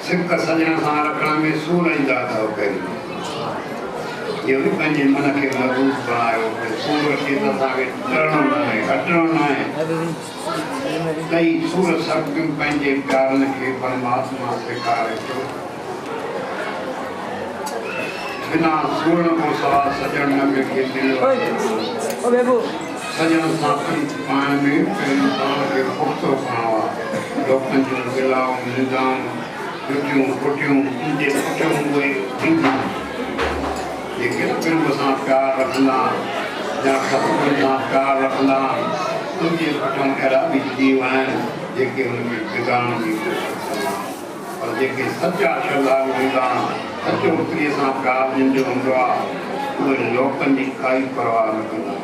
सिक सजण सां रखण में सूर ईंदा अथव पहिरीं इहो बि पंहिंजे मन खे मज़बूत बणायो सूर अचे त असांखे डरणो न आहे हटणो न आहे टई सूर शक्तियूं पंहिंजे प्यारनि खे परमात्मा सेखारे थो बिना सूरण खां सवाइ सजण न कंहिंखे थींदो सजण सां पाण में पहिरीं पाण खे पुख़्तो करणो आहे लोकनि जूं गिलाऊं निज़ाम टुटियूं फुटियूं उनजे पुठियों उहे थींदियूं जेके फिल्म सां प्यारु रखंदा या सतगुरु सां प्यारु रखंदा उनजे पुठियों अहिड़ा बि जीव आहिनि जेके हुनखे बिगाड़ण जी कोशिशि कंदा पर जेके सचा श्रद्धालु हूंदा सचो पीउ सां प्यारु जंहिंजो हूंदो आहे उहे लोकनि जी काई परवाह न कंदा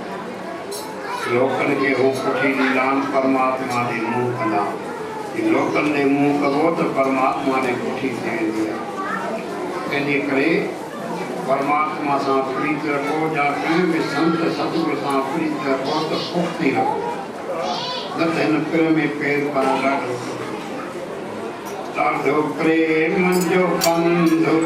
लोकनि खे हू पुठी ॾींदा परमात्मा ॾे मुंहुं कंदा लोकनि ॾे मुंहुं कबो त परमात्मा ॾे पुठी थी वेंदी आहे तंहिंजे करे परमात्मा सां प्रीत रखो या कंहिं बि संत सतगुरु सां प्रीत रखो त पुख़्ती रखो न त हिन पिण में पेर पाइण ॾाढो प्रेम जो पंधु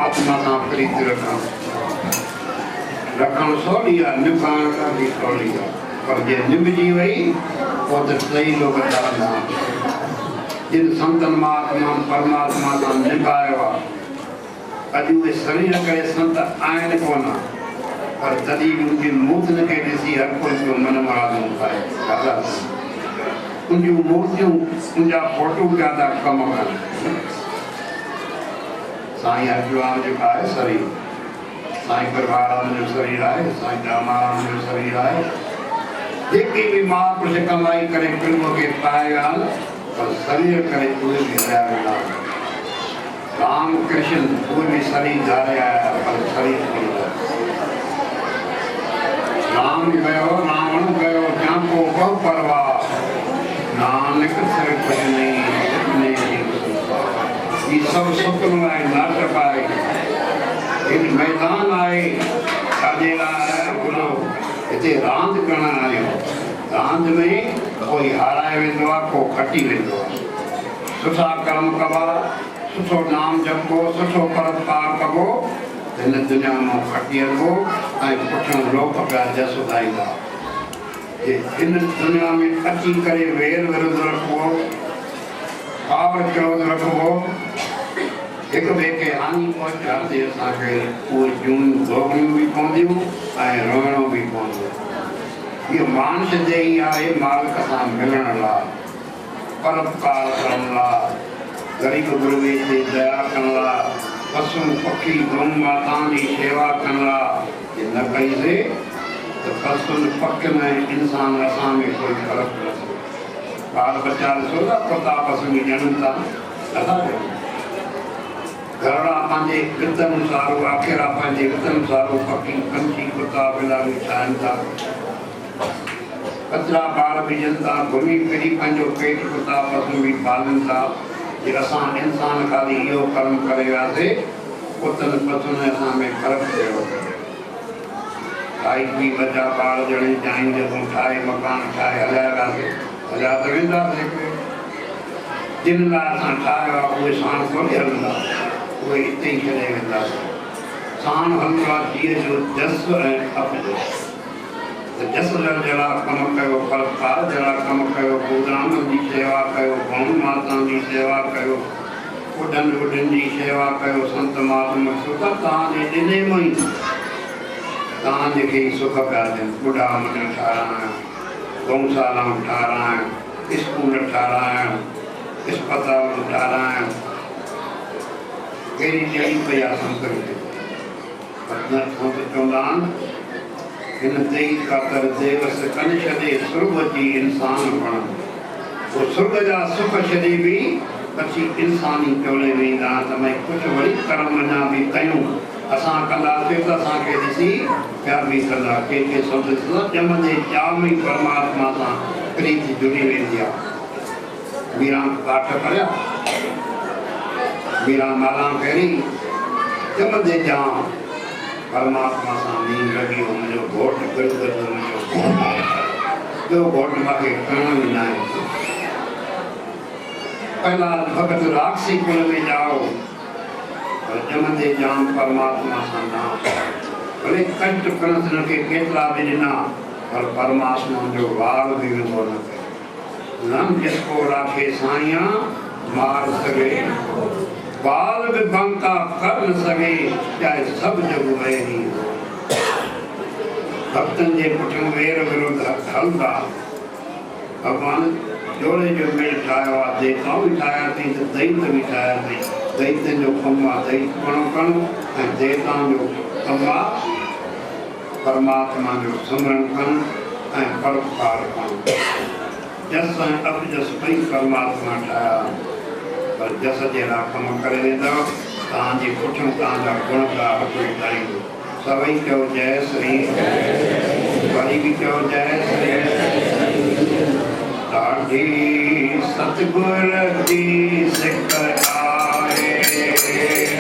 आत्मा से प्रीति रखण सौली है, निभाइण का भी सौली है, पर जे निभजी वही वो तो सही लोग चवंदा जिन संतन महात्मा परमात्मा सां निभायो आहे। अॼु उहे शरीर करे संत आहिनि कोन, पर तॾहिं बि उनजी मूर्तियुनि खे ॾिसी हर कोई पियो मन मुरादूं पाए। उनजूं मूर्तियूं उनजा फोटू पिया था कम कनि। साईं अॼुवान जेका आहे शरीर, साईं प्रभाराम जो शरीर आहे, साईं रामाराम जो शरीर आहे। जेके बि महापुरुष कमाई करे फिल्म खे पाए विया आहिनि, पर शरीर करे उहे बि हलिया वेंदा। राम कृष्ण उहे बि शरीर धारे आया, पर शरीर कोन हुआ। राम गयो रावण गयो जाको बहु परवाह, नानक सिर कुछ नहीं ये सब सुपन आए नाटक आए इन मैदान आए काजेला आया बोलो इते रांद करण आयो। रांद में कोई हाराए वेंदो आहे, को खटी वेंदो आहे। सुठा कर्म कबा, सुठो नाम जपो, सुठो परोपकार कबो, हिन दुनिया में खटी हलबो ऐं पुठियों लोक पिया जस उधाईंदा। हिन दुनिया में अची करे वेर विरोध रखबो, पावर क्रोध रखबो, एक ॿिए खे हानि पहुचाईंदे असांखे उहे जून भोगणियूं बि पवंदियूं ऐं रोइणो बि पवंदो। इहो मानुष जे ई आहे मालिक सां मिलण लाइ, परोपकार करण लाइ, ग़रीब गुरबे ते दया करण लाइ, पशु पखी गौ माताउनि जी शेवा करण लाइ। जे न कईसीं त पशुनि पखियुनि ऐं इंसान असां में कोई फ़र्क़ु न थियो। ॿार बच्चा ॾिसो था कुता पशु में ॼणनि था, असां घरड़ा पंहिंजे वित अनुसार, आख़िरा पंहिंजे वित अनुसार पखी पंछी कुता बिलाड़ियूं ठाहिनि था, कचरा ॿार विझनि था, घुमी फिरी पंहिंजो पेट कुता पशु बि पालनि था। जे असां इंसान ख़ाली इहो कर्म करे वियासीं, कुतनि पशुनि असां में फ़र्क़ु पियो। खाई पी बचा ॿार ॼणे चांहि जॻहियूं ठाहे मकान ठाहे हलिया वियासीं, हलिया त वेंदासीं। जिन लाइ असां ठाहियो आहे उहे साण कोन्ह हलंदा, उहे हिते ई छॾे वेंदासीं। साण हलंदो आहे धीअ जो जस ऐं अप जो। त जस जहिड़ा कम कयो, परोपकार जहिड़ा कम कयो, गुरुनानक जी शेवा कयो, गौ माताउनि जी शेवा कयो, ॿुढनि ॿुढनि जी शेवा कयो, संत महात्मा सुख तव्हांजे ॾिने में ई तव्हांजे खे ई सुख पिया ॾियनि। ॿुढा मंदर ठाराइण, गौशालाऊं ठाराइण, स्कूल ठाराइण, अस्पतालूं ठाराइण, कहिड़ी ॾेई पई आहे संतनि खे। संत चवंदा आहिनि हिन देई ख़ातिर देवस कन छॾे सुर्ग जी इंसान बण। वो सुर्ग जा सुख छॾे बि अची इंसानी टोले वेंदा त भई कुझु वरी कर्म अञा बि कयूं। असां कंदासीं त असांखे ॾिसी ॿिया बि कंदा। कंहिंखे सम्झंदा ॼमंदे ॼाम ई परमात्मा सां प्रीति जुड़ी वेंदी आहे। मीरा पाठ करिया, मीरा माला पहिरीं ॼमंदे ॼाम परमात्मा सां नींद लॻी, मुंहिंजो घोटु गिरगिर्द मुंहिंजो ॿियो घोटु मूंखे करिणो ई न आहे। पहिला भॻत राक्षसी कुल में ॼाओ, पर ॼमंदे ॼाम परमात्मा सां न। भले कष्ट पिणसि हिन खे केतिरा बि ॾिना, पर परमात्मा जो वार बि वेंदो न पियो। नम जिसको राखे साईं मार सघे, बाल भी बंका कर न सके, चाहे सब जग वैरी हो। भक्तन जे पुठियों वेर विरोध हलंदा। भगवान जोड़े जो मेल ठाहियो आहे, देवताऊं बि ठाहिया अथई त दैत बि ठाहिया अथई। दैतनि जो कमु आहे दैत करणो करणु, ऐं देवताउनि जो कमु आहे परमात्मा जो सिमरन करणु ऐं परोपकार करणु। जस ऐं अपजस ॿई परमात्मा ठाहिया, पर जस जहिड़ा कम करे वेंदव तव्हांजे पुठियों तव्हांजा गुणगार कोई ॻाईंदो। सभई चओ जय श्री, वरी बि चओ जय श्री। ॾाढी सतगुर जी सिक आहे,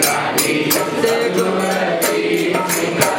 ॾाढी सतगुर जी सिक आहे।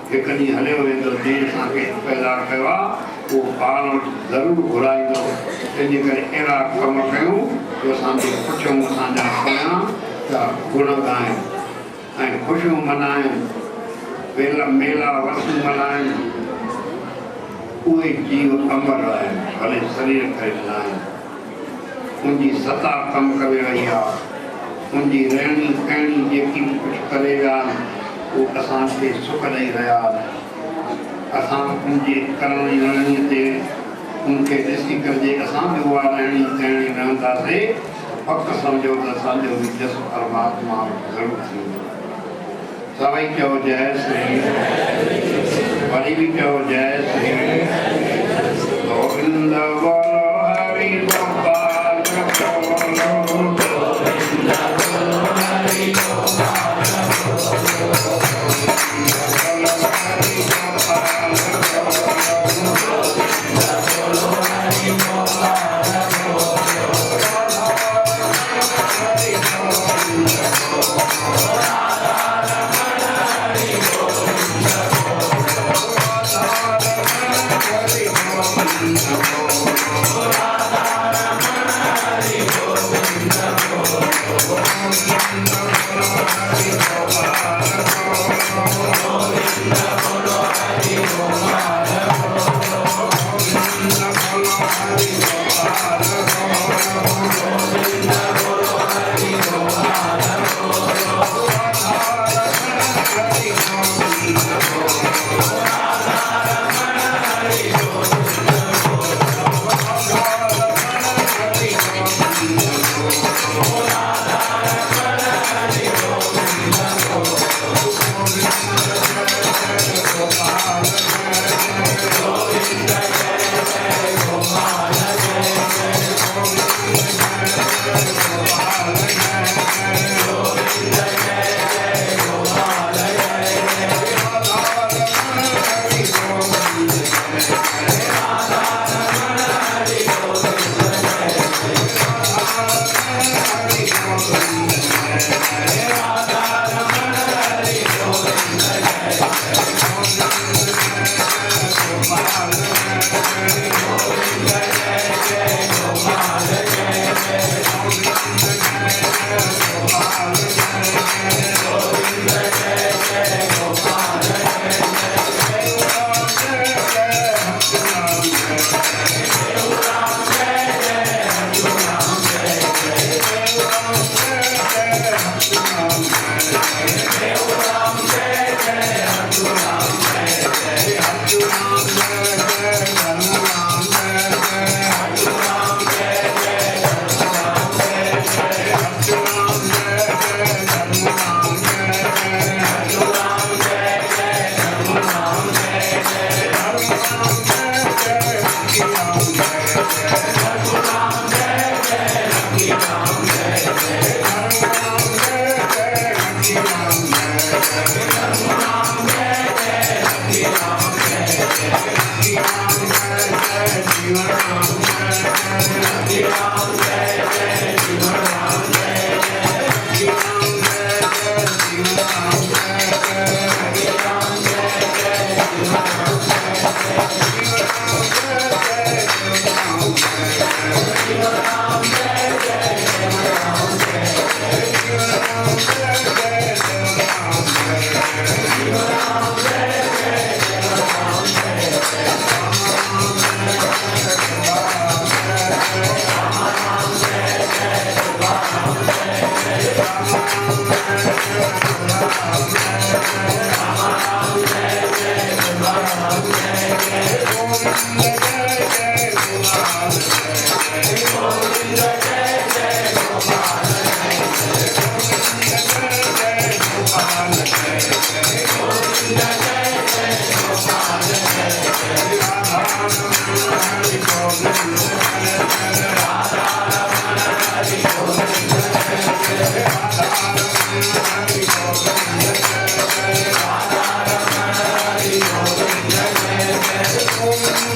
कि कॾहिं हलियो वेंदो देर सां कंहिं पैदा कयो आहे उहो पाण वटि ज़रूरु घुराईंदो तंहिंजे करे अहिड़ा कम कयूं जो असांखे पुछूं असांजा पोयां त गुण ॻाइनि ऐं ख़ुशियूं मल्हाइनि मेला वसूं मल्हाइनि उहे जीव अमर आहिनि भले शरीर करे हलाइनि उनजी सता कमु करे रही आहे उनजी रहणी कहणी जेकी बि कुझु करे विया आहिनि उहो असांखे सुख ॾेई रहिया आहिनि असां उनजे करणी रहणीअ ते उनखे ॾिसी करे जे असां बि उहा रहणी कहणी रहंदासीं पक सम्झो त असांजो बि जस परमात्मा ज़रूरु थींदो सभई चओ जय श्री वरी बि चओ जय श्री गोविंद बोलो हरि गोपाल बोलो गोविंद बोलो Hari Gopal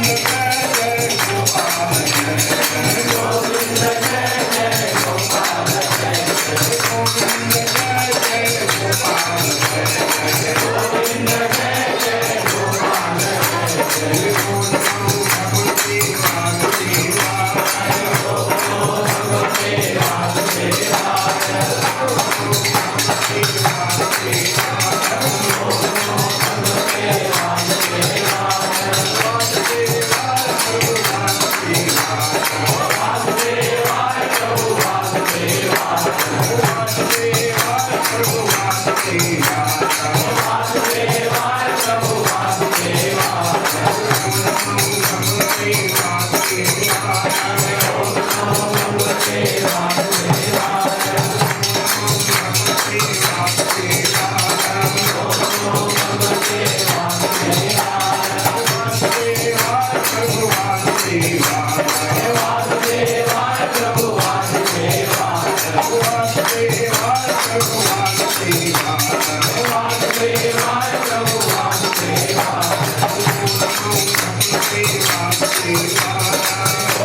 Thank you. Thank you.